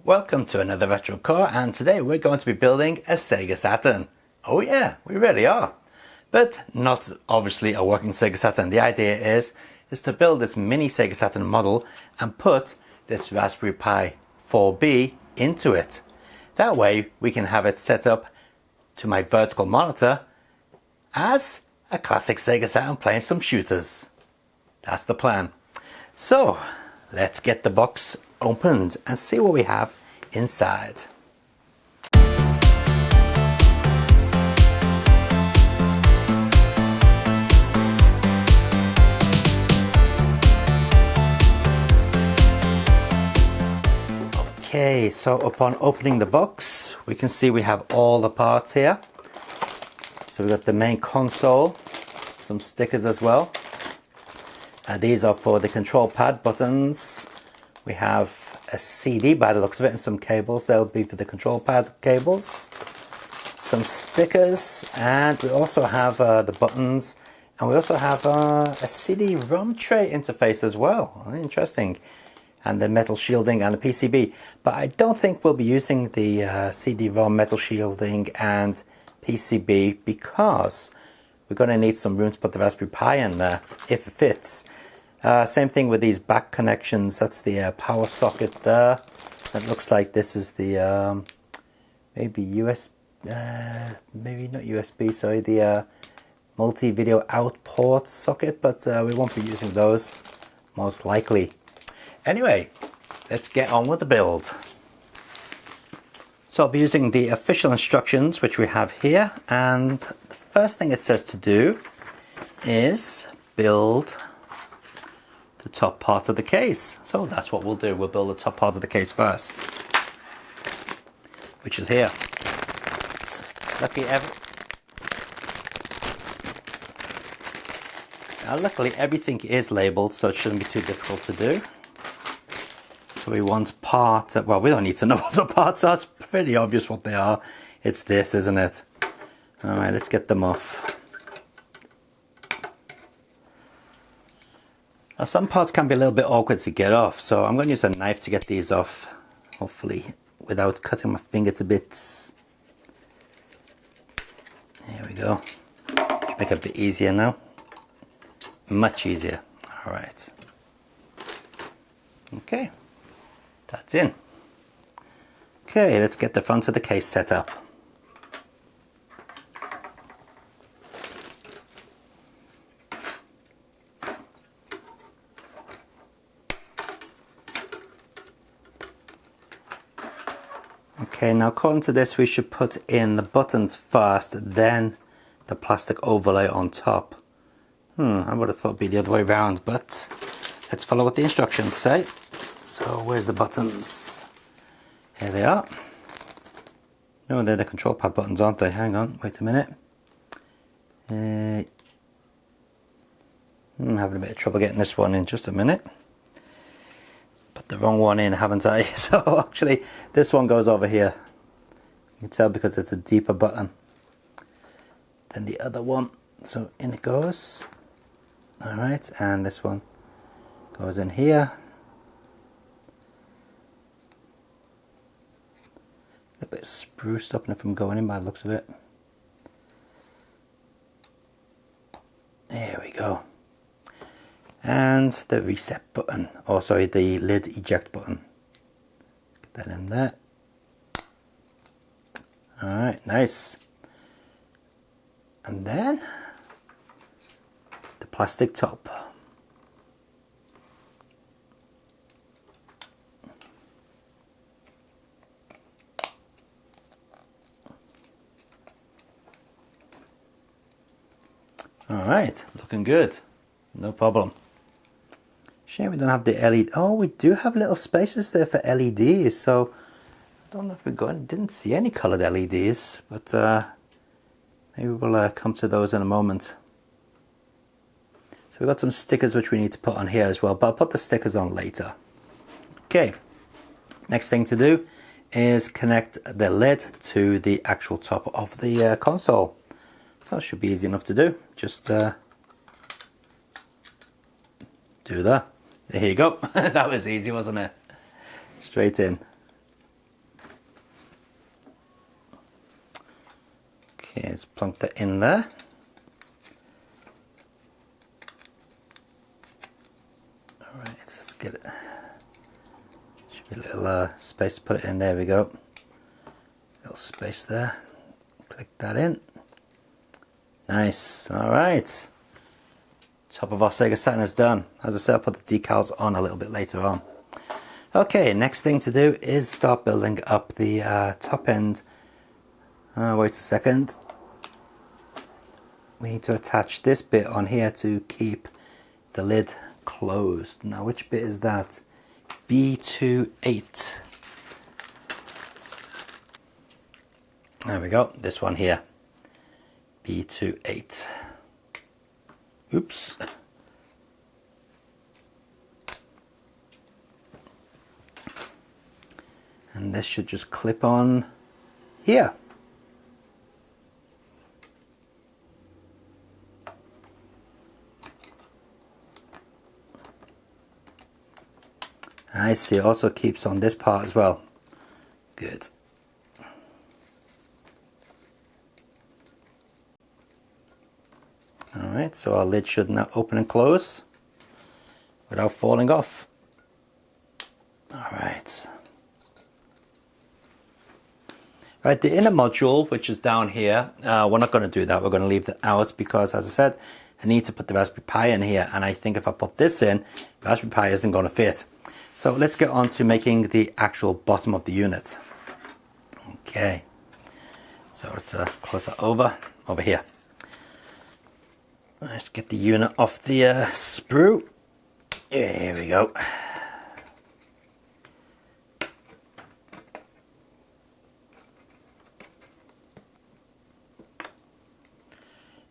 Welcome to another retro car, and today we're going to be building a Sega Saturn. Oh yeah, we really are. But not obviously a working Sega Saturn. The idea is to build this mini Sega Saturn model and put this Raspberry Pi 4B into it. That way we can have it set up to my vertical monitor as a classic Sega Saturn playing some shooters. That's the plan. So let's get the box opened and see what we have inside. Okay, so upon opening the box, we can see we have all the parts here. So we've got the main console, some stickers as well. These are for the control pad buttons. We have a CD by the looks of it and some cables. They'll be for the control pad cables. Some stickers, and we also have the buttons, and we also have a CD-ROM tray interface as well. Interesting. And the metal shielding and the PCB. But I don't think we'll be using the CD-ROM metal shielding and PCB because we're going to need some room to put the Raspberry Pi in there if it fits. Same thing with these back connections. That's the power socket there. It looks like this is the maybe maybe not USB, sorry, the multi-video out port socket, but we won't be using those most likely. Anyway, let's get on with the build. So I'll be using the official instructions which we have here, and the first thing it says to do is build the top part of the case. So that's what we'll do. We'll build the top part of the case first, which is here. Luckily everything is labeled, so it shouldn't be too difficult to do. So we want part, well, we don't need to know what the parts are. It's pretty obvious what they are. It's this, isn't it? All right, let's get them off. Now, some parts can be a little bit awkward to get off, so I'm going to use a knife to get these off, hopefully without cutting my finger to bits. There we go. Should make it a bit easier now. Much easier. All right. Okay. That's in. Okay, let's get the front of the case set up. Okay, now according to this, we should put in the buttons first, then the plastic overlay on top. I would have thought it'd be the other way around, but let's follow what the instructions say. So where's the buttons? Here they are. No, they're the control pad buttons, aren't they? Hang on, wait a minute. I'm having a bit of trouble getting this one in. Just a minute. Put the wrong one in, haven't I? So actually this one goes over here. You can tell because it's a deeper button than the other one. So in it goes. Alright, and this one goes in here. A bit spruced up enough from going in by the looks of it. There we go. And the reset button, or sorry, the lid eject button. Get that in there. Alright, nice. And then the plastic top. Alright, looking good. No problem. Shame we don't have the LED. Oh, we do have little spaces there for LEDs, so I don't know if didn't see any colored LEDs, but maybe we'll come to those in a moment. So we've got some stickers which we need to put on here as well, but I'll put the stickers on later. Okay, next thing to do is connect the lid to the actual top of the console. So that should be easy enough to do. Just do that. There you go. That was easy, wasn't it? Straight in. let's plunk that in there. Alright, let's get it. Should be a little space to put it in. There we go. Little space there. Click that in. Nice. Alright. Top of our Sega Saturn is done. As I said, I'll put the decals on a little bit later on. Okay, next thing to do is start building up the top end. Wait a second. We need to attach this bit on here to keep the lid closed. Now, which bit is that? B28. There we go. This one here. B28. Oops. And this should just clip on here. I see, it also keeps on this part as well. Good. Alright, so our lid should now open and close without falling off. Alright. Right, the inner module, which is down here, we're not going to do that. We're going to leave that out because, as I said, I need to put the Raspberry Pi in here. And I think if I put this in, the Raspberry Pi isn't going to fit. So let's get on to making the actual bottom of the unit. Okay. So let's close that over here. Let's get the unit off the sprue. Here we go.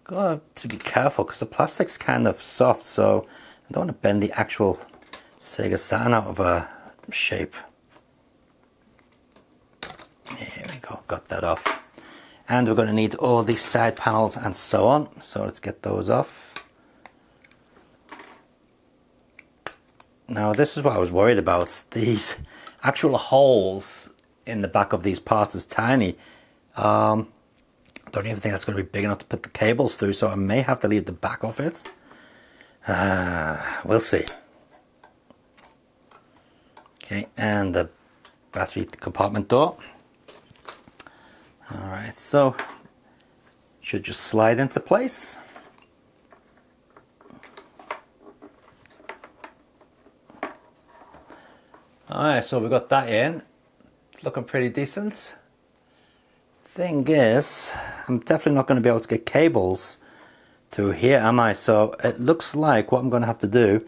Got to be careful because the plastic's kind of soft, so I don't want to bend the actual Sega Saturn out of shape. There we go, got that off. And we're going to need all these side panels and so on, so let's get those off. Now this is what I was worried about. These actual holes in the back of these parts is tiny. I don't even think that's going to be big enough to put the cables through, so I may have to leave the back of it. We'll see. Okay, and the battery compartment door. Alright, so should just slide into place. Alright, so we got that in. Looking pretty decent. Thing is, I'm definitely not going to be able to get cables through here, am I? So it looks like what I'm going to have to do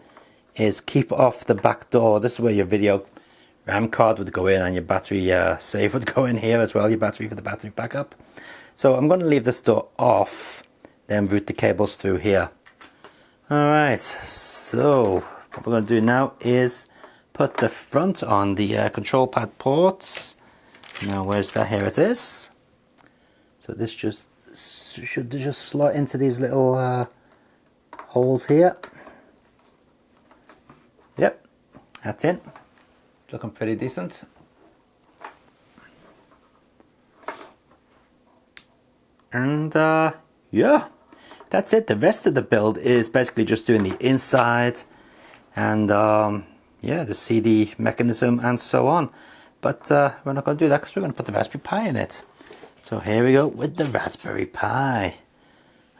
is keep off the back door. This is where your video RAM card would go in and your battery save would go in here as well, your battery for the battery backup. So I'm going to leave this door off, then route the cables through here. Alright, so what we're going to do now is put the front on the control pad ports. Now where's that? Here it is. So this should just slot into these little holes here. Yep, that's it. Looking pretty decent. And yeah, that's it. The rest of the build is basically just doing the inside and yeah, the CD mechanism and so on. But we're not going to do that because we're going to put the Raspberry Pi in it. So here we go with the Raspberry Pi.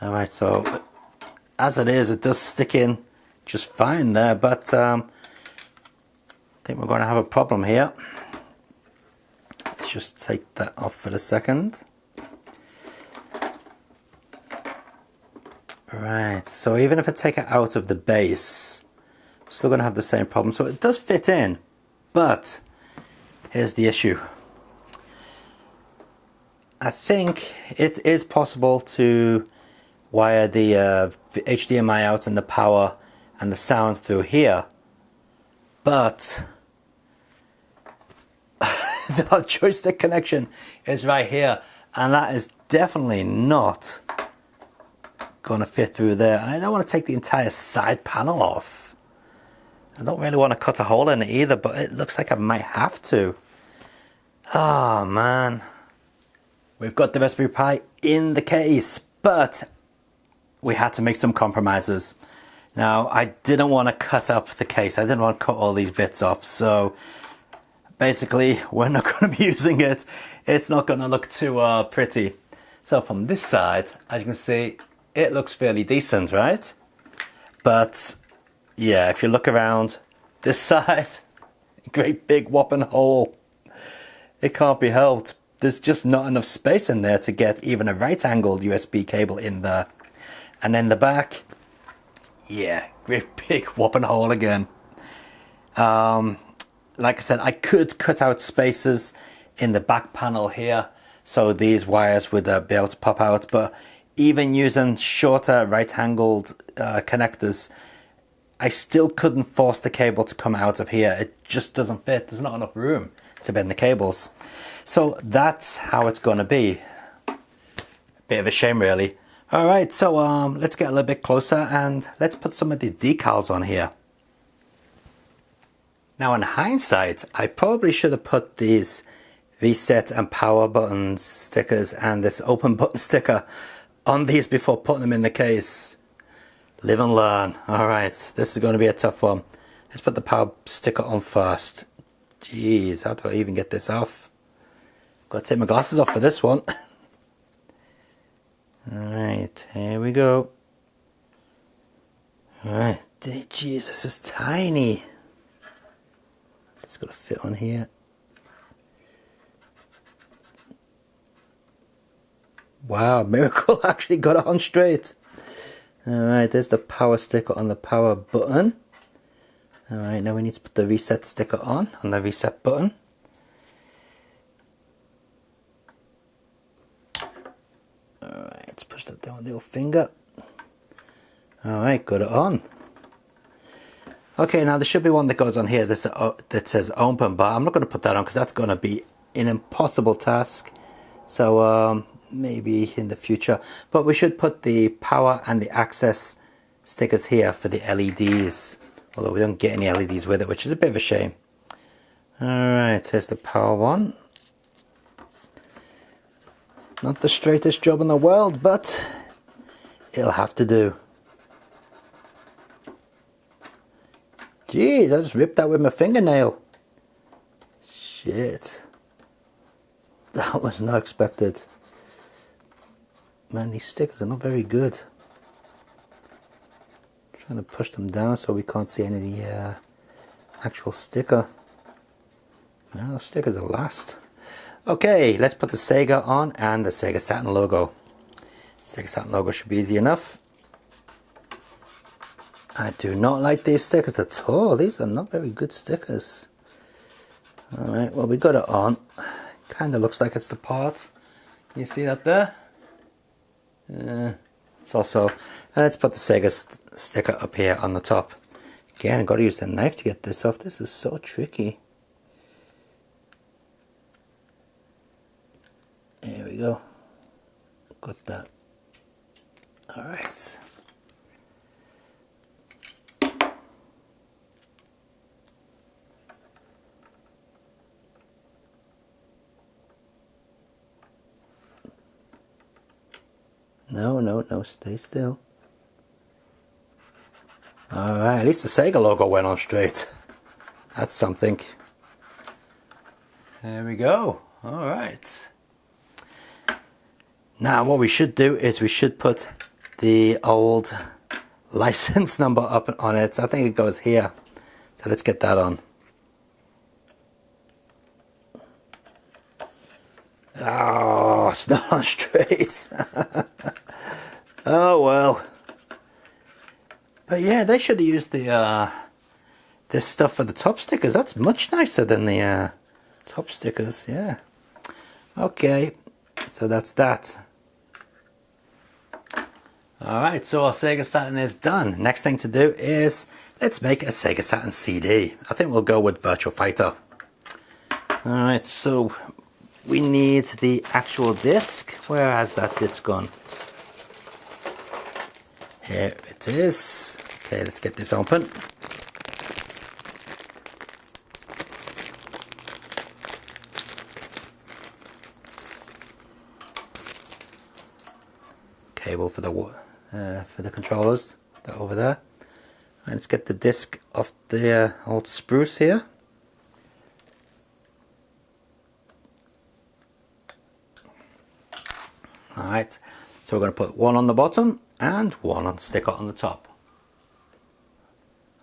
Alright, so as it is, it does stick in just fine there, but I think we're going to have a problem here. Let's just take that off for a second. Right, so even if I take it out of the base, we're still going to have the same problem. So it does fit in, but here's the issue. I think it is possible to wire the HDMI out and the power and the sound through here, but the joystick connection is right here, and that is definitely not going to fit through there. And I don't want to take the entire side panel off. I don't really want to cut a hole in it either, but it looks like I might have to. Oh man. We've got the Raspberry Pi in the case, but we had to make some compromises. Now, I didn't want to cut up the case. I didn't want to cut all these bits off. So basically, we're not going to be using it. It's not going to look too pretty. So from this side, as you can see, it looks fairly decent, right? But yeah, if you look around this side, great big whopping hole. It can't be helped. There's just not enough space in there to get even a right-angled USB cable in there. And then the back, yeah, great big whopping hole again. Like I said, I could cut out spaces in the back panel here, so these wires would be able to pop out, but even using shorter right-angled connectors, I still couldn't force the cable to come out of here. It just doesn't fit. There's not enough room to bend the cables. So that's how it's going to be. Bit of a shame, really. Alright, so let's get a little bit closer and let's put some of the decals on here. Now in hindsight, I probably should have put these reset and power buttons stickers and this open button sticker on these before putting them in the case. Live and learn. Alright, this is going to be a tough one. Let's put the power sticker on first. Jeez, how do I even get this off? Got to take my glasses off for this one. Alright, here we go. Alright, jeez, this is tiny. It's got to fit on here. Wow, miracle, actually got it on straight. Alright, there's the power sticker on the power button. Alright, now we need to put the reset sticker on the reset button. Alright, let's push that down with the little finger. Alright, got it on. Okay, now there should be one that goes on here that says open, but I'm not going to put that on because that's going to be an impossible task. So maybe in the future. But we should put the power and the access stickers here for the LEDs. Although we don't get any LEDs with it, which is a bit of a shame. Alright, here's the power one. Not the straightest job in the world, but it'll have to do. Jeez, I just ripped that with my fingernail. Shit. That was not expected. Man, these stickers are not very good. I'm trying to push them down so we can't see any of the actual sticker. Well, those stickers are last. Okay, let's put the Sega on and the Sega Saturn logo. Sega Saturn logo should be easy enough. I do not like these stickers at all. These are not very good stickers. Alright, well, we got it on. Kind of looks like it's the part. Can you see that there? It's also... let's put the Sega sticker up here on the top. Again, I've got to use the knife to get this off. This is so tricky. There we go. Got that. Alright. No, stay still. Alright, at least the Sega logo went on straight. That's something. There we go. Alright. Now what we should do is we should put the old license number up on it. I think it goes here. So let's get that on. Oh, it's not on straight. Oh well. But yeah, they should have used the this stuff for the top stickers. That's much nicer than the top stickers. Yeah. Okay. So that's that. Alright, so our Sega Saturn is done. Next thing to do is let's make a Sega Saturn CD. I think we'll go with Virtua Fighter. Alright, so we need the actual disc. Where has that disc gone? Here it is. Okay, let's get this open. cable for the controllers. That over there. And let's get the disc off the old spruce here. Alright, so we're going to put one on the bottom and one on sticker on the top.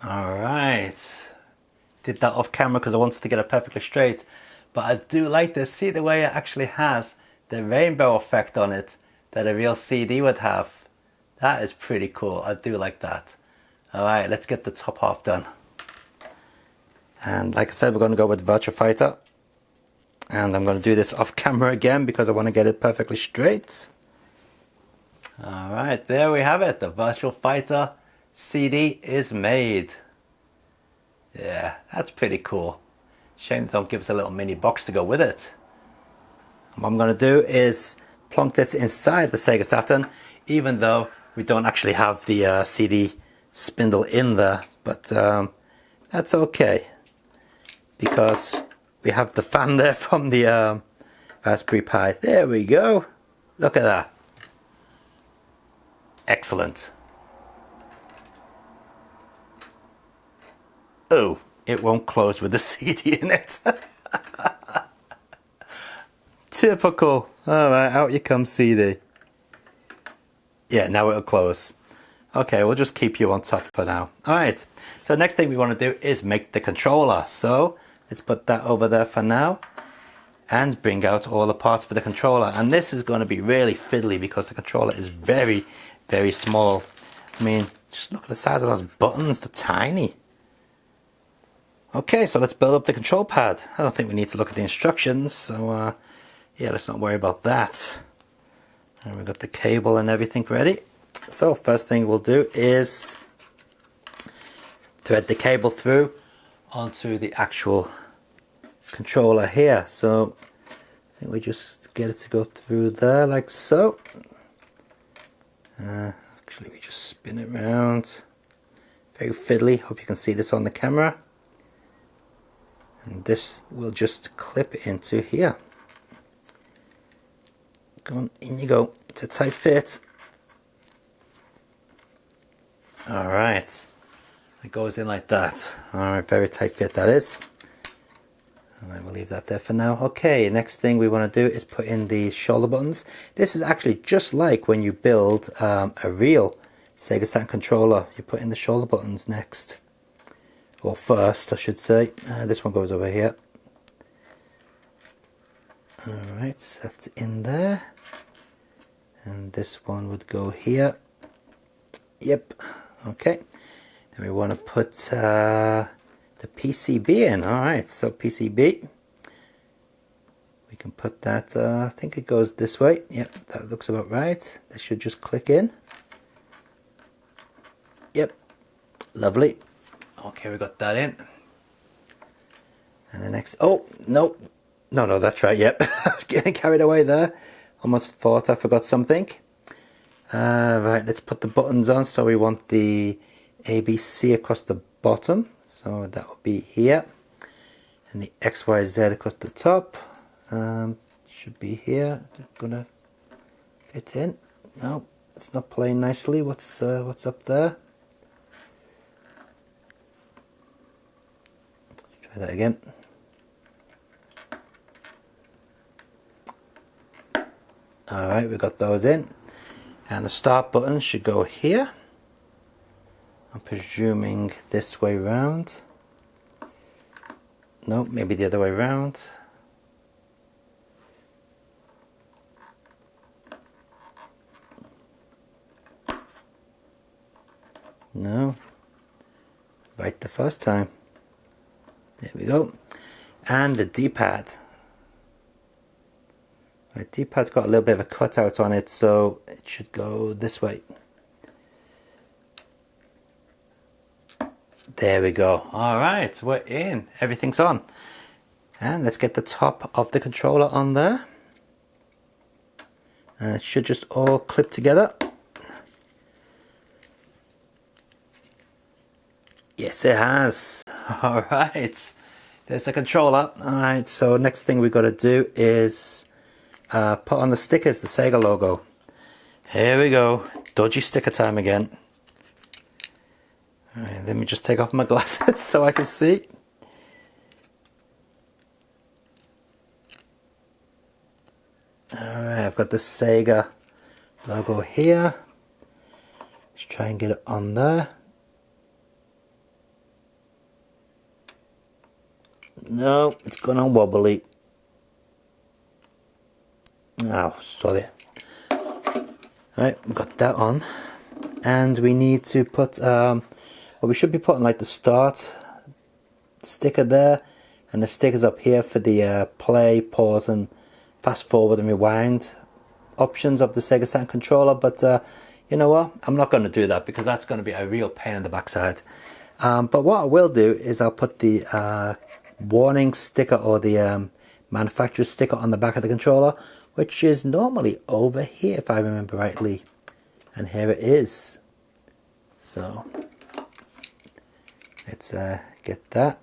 Alright, did that off camera because I wanted to get it perfectly straight, but I do like this. See the way it actually has the rainbow effect on it that a real CD would have. That is pretty cool. I do like that. Alright, let's get the top half done. And like I said, we're going to go with Virtua Fighter. And I'm going to do this off camera again because I want to get it perfectly straight. Alright, there we have it. The Virtua Fighter CD is made. Yeah, that's pretty cool. Shame they don't give us a little mini box to go with it. What I'm going to do is plonk this inside the Sega Saturn, even though we don't actually have the CD spindle in there. But that's okay, because we have the fan there from the Raspberry Pi. There we go. Look at that. Excellent. Oh, it won't close with the CD in it. Typical. Alright, out you come, CD. Yeah, now it'll close. Okay, we'll just keep you on top for now. Alright, so next thing we want to do is make the controller. So let's put that over there for now and bring out all the parts for the controller. And this is going to be really fiddly because the controller is very, very small. I mean, just look at the size of those buttons, they're tiny. Okay, so let's build up the control pad. I don't think we need to look at the instructions, so yeah, let's not worry about that. And we've got the cable and everything ready. So first thing we'll do is thread the cable through onto the actual controller here. So I think we just get it to go through there like so. Actually, we just spin it around. Very fiddly. Hope you can see this on the camera. And this will just clip into here. Go on, in you go. It's a tight fit. Alright. It goes in like that. Alright, very tight fit that is. Alright, we'll leave that there for now. Okay, next thing we want to do is put in the shoulder buttons. This is actually just like when you build a real Sega Saturn controller. You put in the shoulder buttons next. Or first, I should say. This one goes over here. Alright, that's in there. And this one would go here. Yep, okay. Then we want to put the PCB in. Alright, so PCB. We can put that, I think it goes this way. Yep, that looks about right. This should just click in. Yep, lovely. Okay, we got that in. And the next, oh, no. No, that's right, yep. I was getting carried away there. Almost thought I forgot something. Right, let's put the buttons on. So we want the ABC across the bottom. So that will be here. And the XYZ across the top. Should be here. Is it gonna fit in? No, it's not playing nicely. What's up there? Try that again. Alright, we got those in. And the start button should go here. I'm presuming this way round. No, maybe the other way round. No. Right the first time. There we go. And the D-pad. Right, D-pad's got a little bit of a cutout on it, so it should go this way. There we go. Alright, we're in. Everything's on. And let's get the top of the controller on there. And it should just all clip together. Yes, it has. Alright, there's the controller. Alright, so next thing we've got to do is put on the stickers, the Sega logo. Here we go, dodgy sticker time again. All right, let me just take off my glasses so I can see. Alright, I've got the Sega logo here. Let's try and get it on there. No, it's gonna wobbly. Oh, sorry. Alright, we've got that on. And we need to put, well, we should be putting like the start sticker there. And the stickers up here for the play, pause and fast forward and rewind options of the Sega Saturn controller. But you know what? I'm not going to do that because that's going to be a real pain in the backside. But what I will do is I'll put the warning sticker or the manufacturer sticker on the back of the controller, which is normally over here if I remember rightly. And here it is. So let's get that.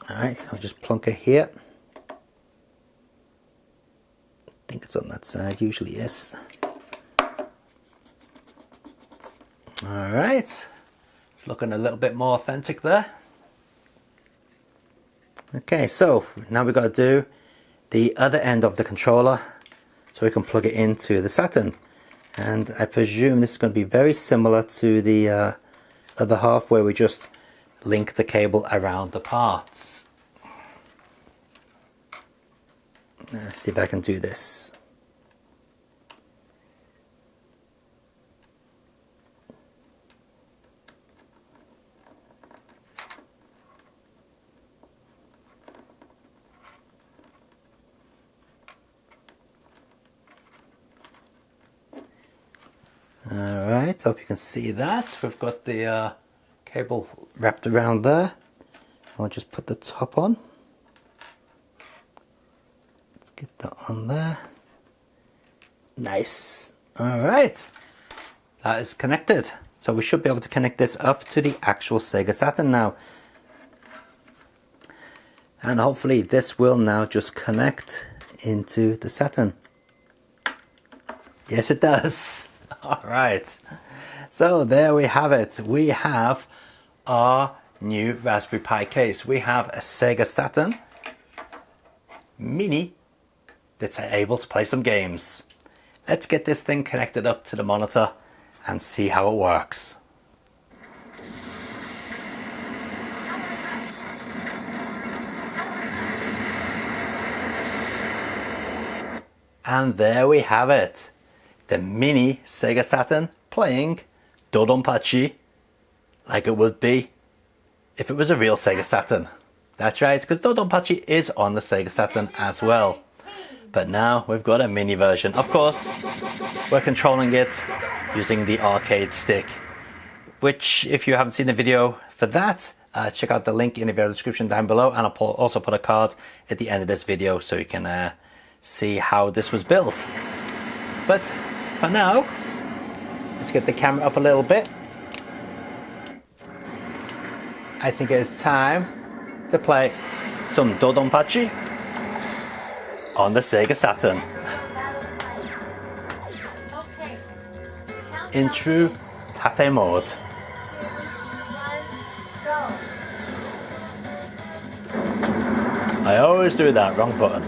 Alright, I'll just plunk it here. I think it's on that side, usually is. Alright, it's looking a little bit more authentic there. Okay, so now we've got to do the other end of the controller so we can plug it into the Saturn. And I presume this is going to be very similar to the other half where we just link the cable around the parts. Let's see if I can do this. Alright, hope you can see that. We've got the cable wrapped around there. I'll just put the top on. Let's get that on there. Nice. Alright, that is connected. So we should be able to connect this up to the actual Sega Saturn now. And hopefully this will now just connect into the Saturn. Yes, it does. Alright, so there we have it. We have our new Raspberry Pi case. We have a Sega Saturn Mini that's able to play some games. Let's get this thing connected up to the monitor and see how it works. And there we have it. The mini Sega Saturn playing Dodonpachi like it would be if it was a real Sega Saturn. That's right, because Dodonpachi is on the Sega Saturn as well. But now we've got a mini version. Of course, we're controlling it using the arcade stick, which if you haven't seen the video for that, check out the link in the video description down below, and I'll also put a card at the end of this video so you can see how this was built. But for now, let's get the camera up a little bit. I think it is time to play some Dodonpachi on the Sega Saturn. In true tate mode. 3, 2, 1, go. I always do that, wrong button.